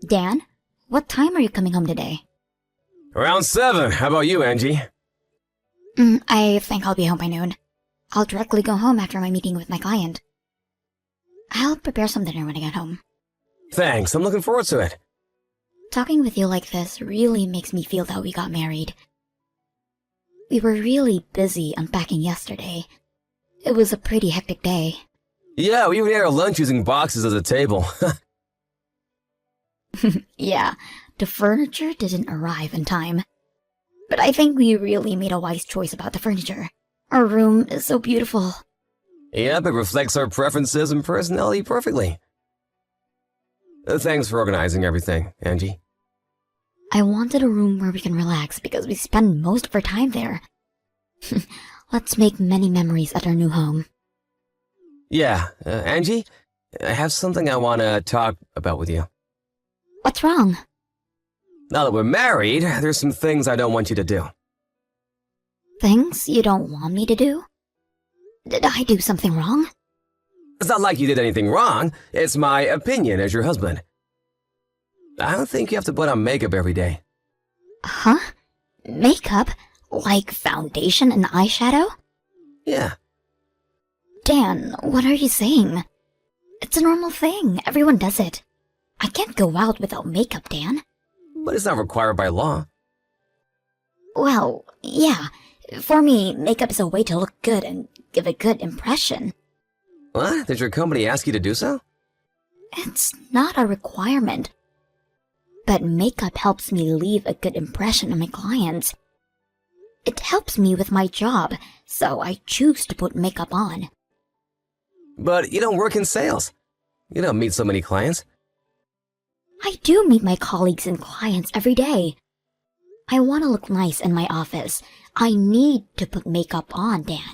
Dan, what time are you coming home today? Around 7. How about you, Angie? I think I'll be home by noon. I'll directly go home after my meeting with my client. I'll prepare some dinner when I get home. Thanks, I'm looking forward to it. Talking with you like this really makes me feel that we got married. We were really busy unpacking yesterday. It was a pretty hectic day. Yeah, we even ate our lunch using boxes as a table. Yeah, the furniture didn't arrive in time. But I think we really made a wise choice about the furniture. Our room is so beautiful. Yep, it reflects our preferences and personality perfectly. Thanks for organizing everything, Angie. I wanted a room where we can relax because we spend most of our time there. Let's make many memories at our new home. Yeah, Angie, I have something I want to talk about with you. What's wrong? Now that we're married, there's some things I don't want you to do. Things you don't want me to do? Did I do something wrong? It's not like you did anything wrong. It's my opinion as your husband. I don't think you have to put on makeup every day. Huh? Makeup? Like foundation and eyeshadow? Yeah. Dan, what are you saying? It's a normal thing. Everyone does it. I can't go out without makeup, Dan. But it's not required by law. Well, yeah. For me, makeup is a way to look good and give a good impression. What? Did your company ask you to do so? It's not a requirement. But makeup helps me leave a good impression on my clients. It helps me with my job, so I choose to put makeup on. But you don't work in sales. You don't meet so many clients. I do meet my colleagues and clients every day. I want to look nice in my office. I need to put makeup on, Dan.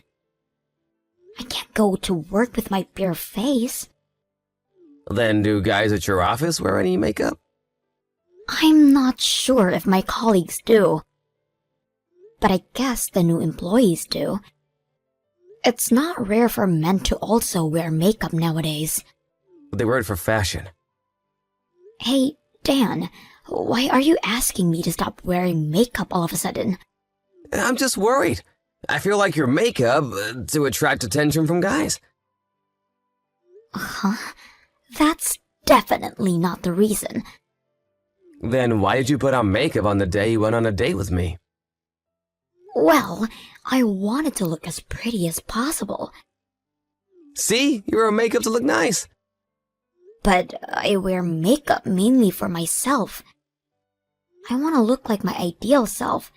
I can't go to work with my bare face. Then do guys at your office wear any makeup? I'm not sure if my colleagues do. But I guess the new employees do. It's not rare for men to also wear makeup nowadays. They wear it for fashion. Hey, Dan, why are you asking me to stop wearing makeup all of a sudden? I'm just worried. I feel like your makeup to attract attention from guys. Huh? That's definitely not the reason. Then why did you put on makeup on the day you went on a date with me? Well, I wanted to look as pretty as possible. See? You wear makeup to look nice. But I wear makeup mainly for myself. I want to look like my ideal self.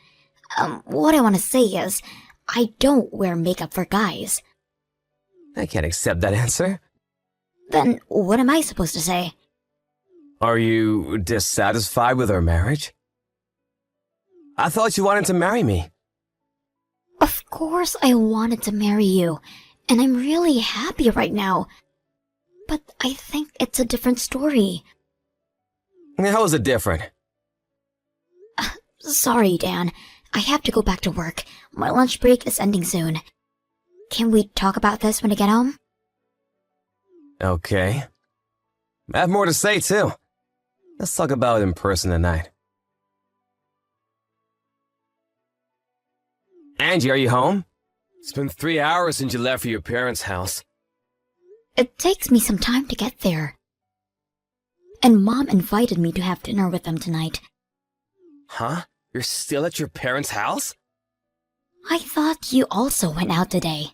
What I want to say is, I don't wear makeup for guys. I can't accept that answer. Then what am I supposed to say? Are you dissatisfied with our marriage? I thought you wanted to marry me. Of course I wanted to marry you, and I'm really happy right now. But I think it's a different story. How is it different? Sorry, Dan. I have to go back to work. My lunch break is ending soon. Can we talk about this when I get home? Okay. I have more to say, too. Let's talk about it in person tonight. Angie, are you home? It's been 3 hours since you left for your parents' house. It takes me some time to get there. And Mom invited me to have dinner with them tonight. Huh? You're still at your parents' house? I thought you also went out today.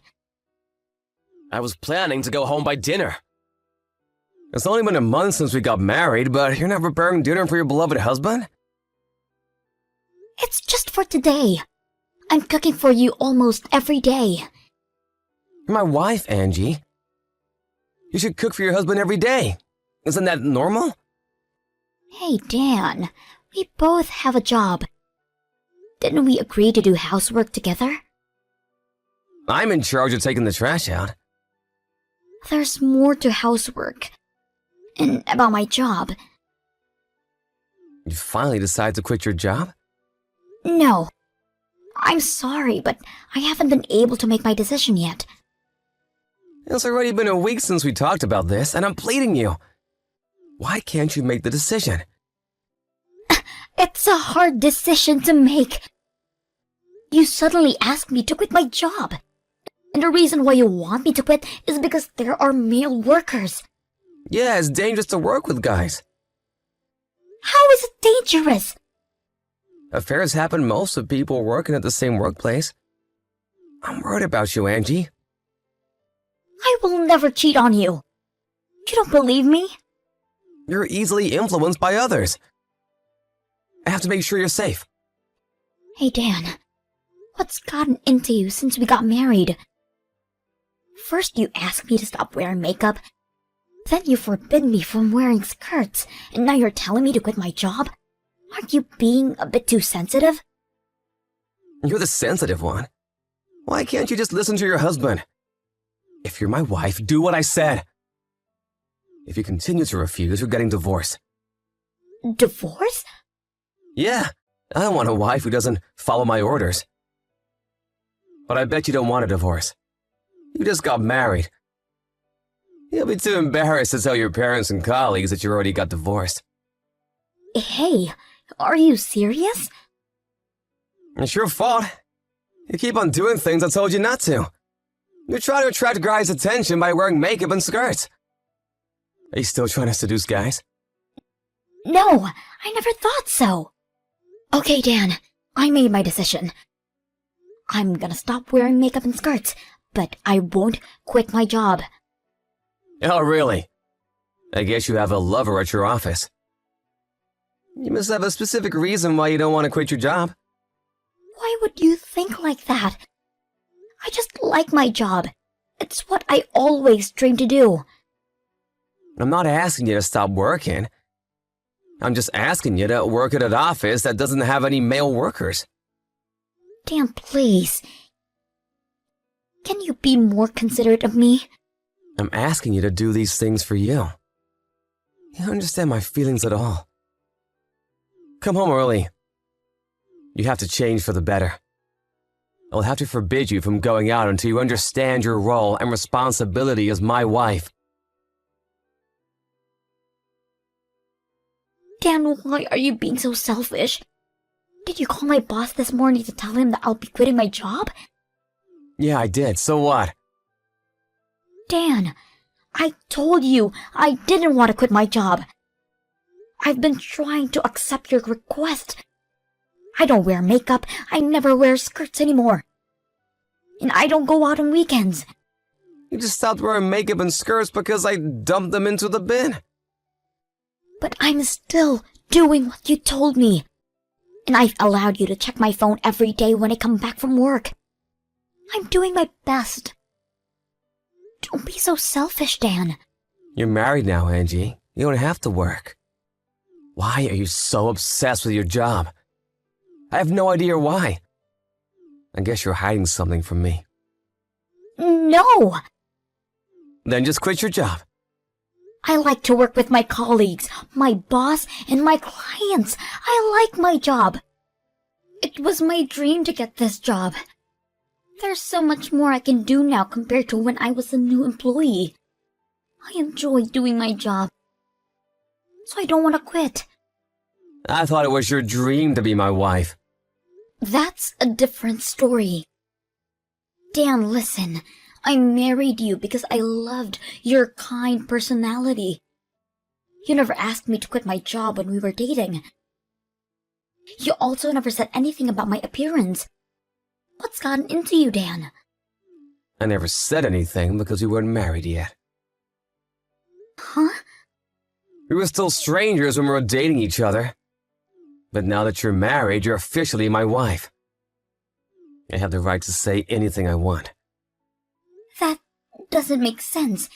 I was planning to go home by dinner. It's only been a month since we got married, but you're not preparing dinner for your beloved husband? It's just for today. I'm cooking for you almost every day. You're my wife, Angie. You should cook for your husband every day. Isn't that normal? Hey, Dan. We both have a job. Didn't we agree to do housework together? I'm in charge of taking the trash out. There's more to housework. And about my job. You finally decide to quit your job? No. I'm sorry, but I haven't been able to make my decision yet. It's already been a week since we talked about this, and I'm pleading you. Why can't you make the decision? It's a hard decision to make. You suddenly ask me to quit my job. And the reason why you want me to quit is because there are male workers. Yeah, it's dangerous to work with guys. How is it dangerous? Affairs happen most of people working at the same workplace. I'm worried about you, Angie. I will never cheat on you. You don't believe me? You're easily influenced by others. I have to make sure you're safe. Hey, Dan. What's gotten into you since we got married? First you asked me to stop wearing makeup. Then you forbid me from wearing skirts. And now you're telling me to quit my job? Aren't you being a bit too sensitive? You're the sensitive one. Why can't you just listen to your husband? If you're my wife, do what I said. If you continue to refuse, you're getting divorced. Divorce? Yeah, I don't want a wife who doesn't follow my orders. But I bet you don't want a divorce. You just got married. You'll be too embarrassed to tell your parents and colleagues that you already got divorced. Hey, are you serious? It's your fault. You keep on doing things I told you not to. You try to attract guys' attention by wearing makeup and skirts. Are you still trying to seduce guys? No, I never thought so. Okay, Dan, I made my decision. I'm gonna stop wearing makeup and skirts, but I won't quit my job. Oh, really? I guess you have a lover at your office. You must have a specific reason why you don't want to quit your job. Why would you think like that? I just like my job. It's what I always dreamed to do. I'm not asking you to stop working. I'm just asking you to work at an office that doesn't have any male workers. Dan, please. Can you be more considerate of me? I'm asking you to do these things for you. You don't understand my feelings at all. Come home early. You have to change for the better. I'll have to forbid you from going out until you understand your role and responsibility as my wife. Dan, why are you being so selfish? Did you call my boss this morning to tell him that I'll be quitting my job? Yeah, I did. So what? Dan, I told you I didn't want to quit my job. I've been trying to accept your request. I don't wear makeup. I never wear skirts anymore. And I don't go out on weekends. You just stopped wearing makeup and skirts because I dumped them into the bin. But I'm still doing what you told me. And I've allowed you to check my phone every day when I come back from work. I'm doing my best. Don't be so selfish, Dan. You're married now, Angie. You don't have to work. Why are you so obsessed with your job? I have no idea why. I guess you're hiding something from me. No! Then just quit your job. I like to work with my colleagues, my boss, and my clients. I like my job. It was my dream to get this job. There's so much more I can do now compared to when I was a new employee. I enjoy doing my job. So I don't want to quit. I thought it was your dream to be my wife. That's a different story. Dan, listen. I married you because I loved your kind personality. You never asked me to quit my job when we were dating. You also never said anything about my appearance. What's gotten into you, Dan? I never said anything because we weren't married yet. Huh? We were still strangers when we were dating each other. But now that you're married, you're officially my wife. I have the right to say anything I want. That doesn't make sense.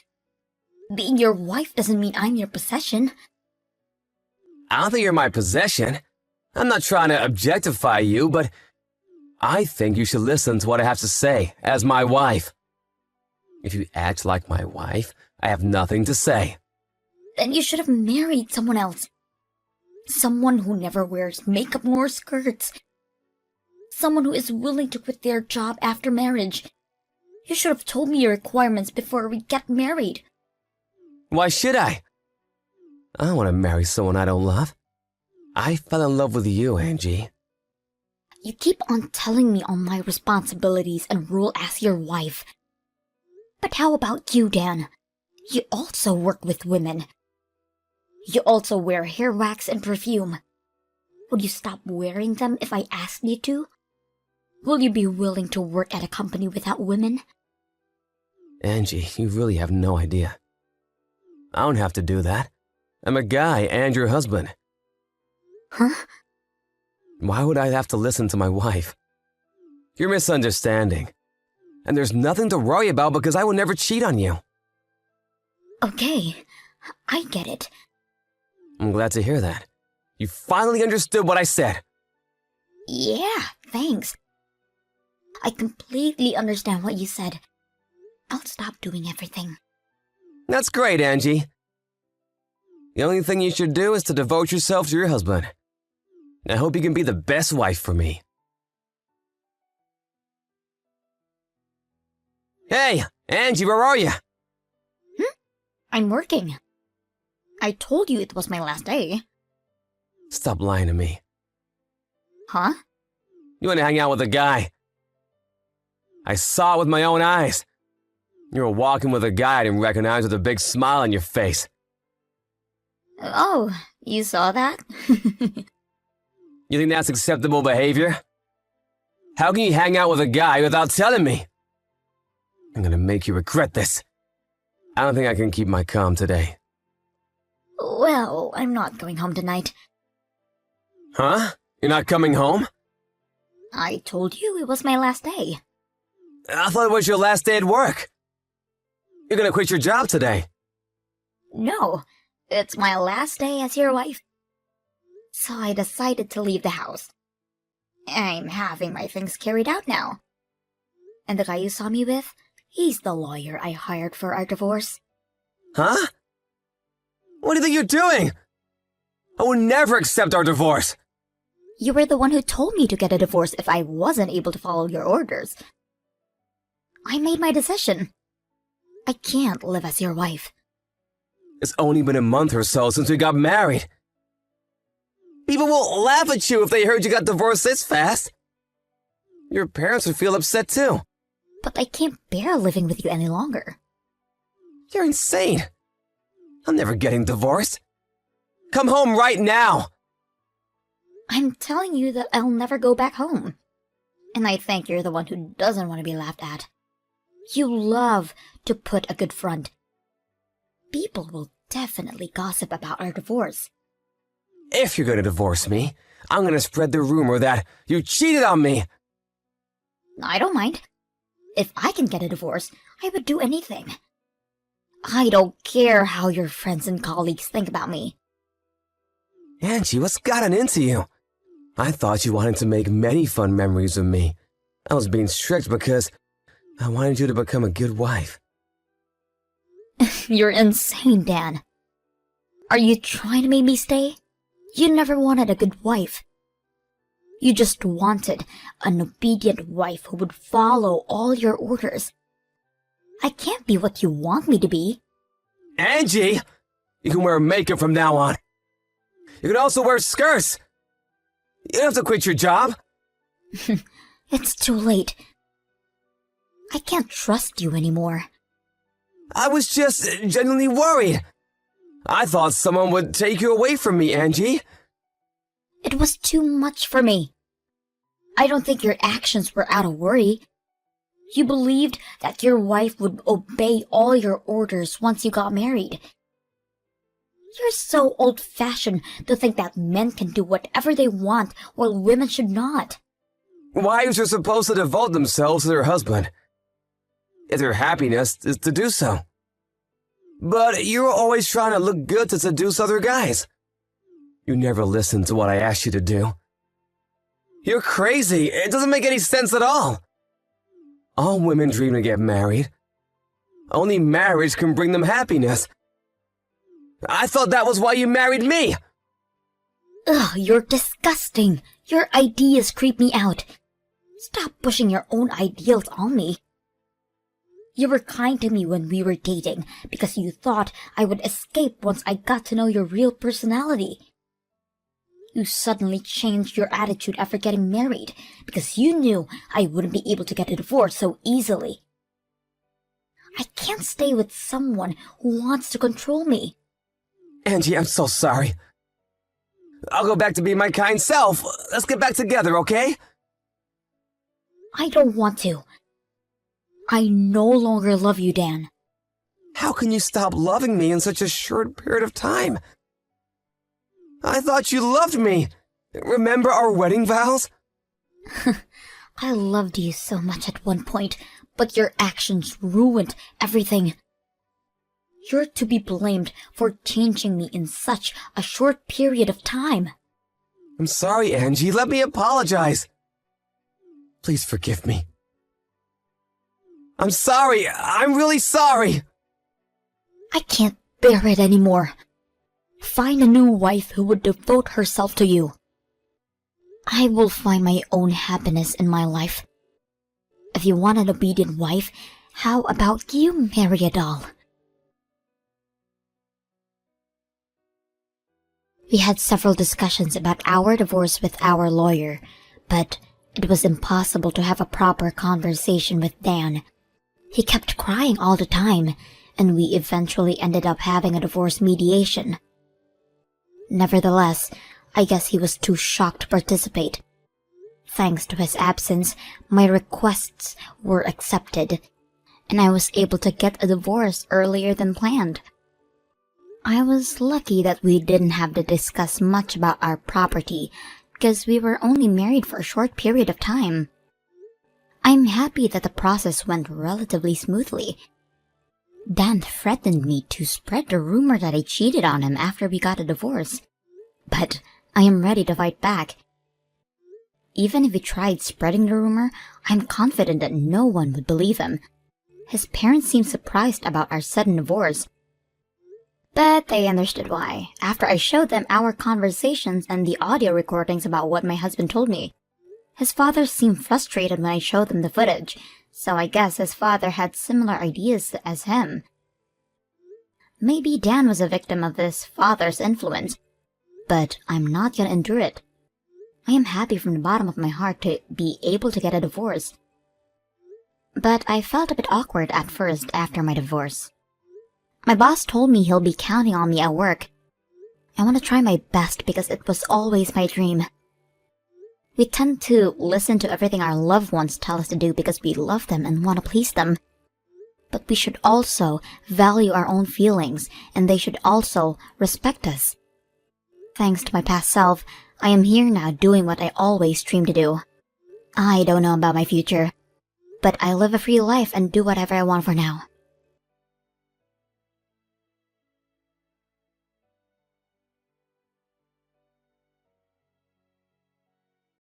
Being your wife doesn't mean I'm your possession. I don't think you're my possession. I'm not trying to objectify you, but I think you should listen to what I have to say as my wife. If you act like my wife, I have nothing to say. Then you should have married someone else. Someone who never wears makeup nor skirts. Someone who is willing to quit their job after marriage. You should have told me your requirements before we get married. Why should I? I don't want to marry someone I don't love. I fell in love with you, Angie. You keep on telling me all my responsibilities and rule as your wife. But how about you, Dan? You also work with women. You also wear hair wax and perfume. Would you stop wearing them if I asked you to? Will you be willing to work at a company without women? Angie, you really have no idea. I don't have to do that. I'm a guy and your husband. Huh? Why would I have to listen to my wife? You're misunderstanding. And there's nothing to worry about because I would never cheat on you. Okay, I get it. I'm glad to hear that. You finally understood what I said. Yeah, thanks. I completely understand what you said. I'll stop doing everything. That's great, Angie. The only thing you should do is to devote yourself to your husband. I hope you can be the best wife for me. Hey, Angie, where are you? I'm working. I told you it was my last day. Stop lying to me. Huh? You want to hang out with a guy. I saw it with my own eyes. You were walking with a guy I didn't recognize with a big smile on your face. Oh, you saw that? You think that's acceptable behavior? How can you hang out with a guy without telling me? I'm gonna make you regret this. I don't think I can keep my calm today. Well, I'm not going home tonight. Huh? You're not coming home? I told you it was my last day. I thought it was your last day at work. You're gonna quit your job today. No, it's my last day as your wife. So I decided to leave the house. I'm having my things carried out now. And the guy you saw me with, he's the lawyer I hired for our divorce. Huh? What do you think you're doing? I would never accept our divorce. You were the one who told me to get a divorce if I wasn't able to follow your orders. I made my decision. I can't live as your wife. It's only been a month or so since we got married. People will laugh at you if they heard you got divorced this fast. Your parents would feel upset too. But I can't bear living with you any longer. You're insane. I'm never getting divorced. Come home right now. I'm telling you that I'll never go back home. And I think you're the one who doesn't want to be laughed at. You love to put a good front. People will definitely gossip about our divorce. If you're gonna divorce me, I'm gonna spread the rumor that you cheated on me. I don't mind. If I can get a divorce, I would do anything. I don't care how your friends and colleagues think about me. Angie, what's gotten into you? I thought you wanted to make many fun memories with me. I was being strict because I wanted you to become a good wife. You're insane, Dan. Are you trying to make me stay? You never wanted a good wife. You just wanted an obedient wife who would follow all your orders. I can't be what you want me to be. Angie! You can wear makeup from now on. You can also wear skirts. You don't have to quit your job. It's too late. I can't trust you anymore. I was just genuinely worried. I thought someone would take you away from me, Angie. It was too much for me. I don't think your actions were out of worry. You believed that your wife would obey all your orders once you got married. You're so old-fashioned to think that men can do whatever they want while women should not. Wives are supposed to devote themselves to their husband. If their happiness is to do so. But you're always trying to look good to seduce other guys. You never listen to what I asked you to do. You're crazy. It doesn't make any sense at all. All women dream to get married. Only marriage can bring them happiness. I thought that was why you married me. Ugh, you're disgusting. Your ideas creep me out. Stop pushing your own ideals on me. You were kind to me when we were dating because you thought I would escape once I got to know your real personality. You suddenly changed your attitude after getting married because you knew I wouldn't be able to get a divorce so easily. I can't stay with someone who wants to control me. Angie, I'm so sorry. I'll go back to being my kind self. Let's get back together, okay? I don't want to. I no longer love you, Dan. How can you stop loving me in such a short period of time? I thought you loved me. Remember our wedding vows? I loved you so much at one point, but your actions ruined everything. You're to be blamed for changing me in such a short period of time. I'm sorry, Angie. Let me apologize. Please forgive me. I'm sorry. I'm really sorry. I can't bear it anymore. Find a new wife who would devote herself to you. I will find my own happiness in my life. If you want an obedient wife, how about you marry a doll? We had several discussions about our divorce with our lawyer, but it was impossible to have a proper conversation with Dan. He kept crying all the time, and we eventually ended up having a divorce mediation. Nevertheless, I guess he was too shocked to participate. Thanks to his absence, my requests were accepted, and I was able to get a divorce earlier than planned. I was lucky that we didn't have to discuss much about our property, because we were only married for a short period of time. I'm happy that the process went relatively smoothly. Dan threatened me to spread the rumor that I cheated on him after we got a divorce, but I am ready to fight back. Even if he tried spreading the rumor, I'm confident that no one would believe him. His parents seemed surprised about our sudden divorce, but they understood why, after I showed them our conversations and the audio recordings about what my husband told me. His father seemed frustrated when I showed them the footage, so I guess his father had similar ideas as him. Maybe Dan was a victim of his father's influence, but I'm not gonna endure it. I am happy from the bottom of my heart to be able to get a divorce. But I felt a bit awkward at first after my divorce. My boss told me he'll be counting on me at work. I want to try my best because it was always my dream. We tend to listen to everything our loved ones tell us to do because we love them and want to please them. But we should also value our own feelings, and they should also respect us. Thanks to my past self, I am here now doing what I always dreamed to do. I don't know about my future, but I live a free life and do whatever I want for now.